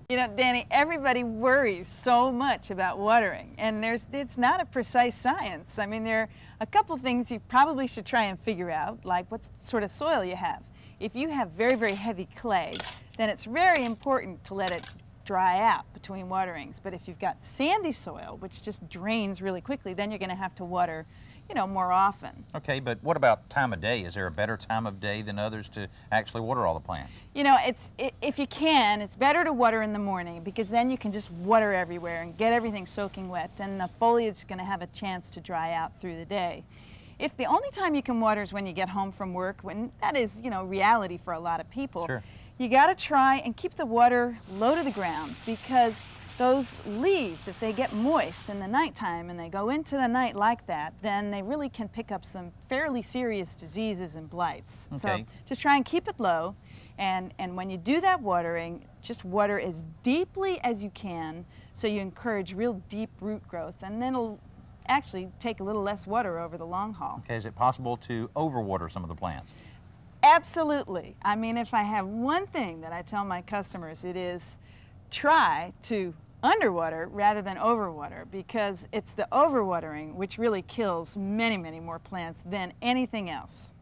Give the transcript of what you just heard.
You know, Danny, everybody worries so much about watering, and it's not a precise science. I mean, there are a couple things you probably should try and figure out, like what sort of soil you have. If you have very, very heavy clay, then it's very important to let it dry out between waterings. But if you've got sandy soil, which just drains really quickly, then you're going to have to water, you know, more often. Okay, but what about time of day? Is there a better time of day than others to actually water all the plants? You know, if you can, it's better to water in the morning, because then you can just water everywhere and get everything soaking wet, and the foliage is going to have a chance to dry out through the day. If the only time you can water is when you get home from work, when that is, you know, reality for a lot of people, sure, you got to try and keep the water low to the ground, because those leaves, if they get moist in the nighttime and they go into the night like that, then they really can pick up some fairly serious diseases and blights. Okay. So just try and keep it low, and when you do that watering, just water as deeply as you can so you encourage real deep root growth, and then it'll actually take a little less water over the long haul. Okay, is it possible to overwater some of the plants? Absolutely. I mean, if I have one thing that I tell my customers, it is try to underwater rather than overwater, because it's the overwatering which really kills many, many more plants than anything else.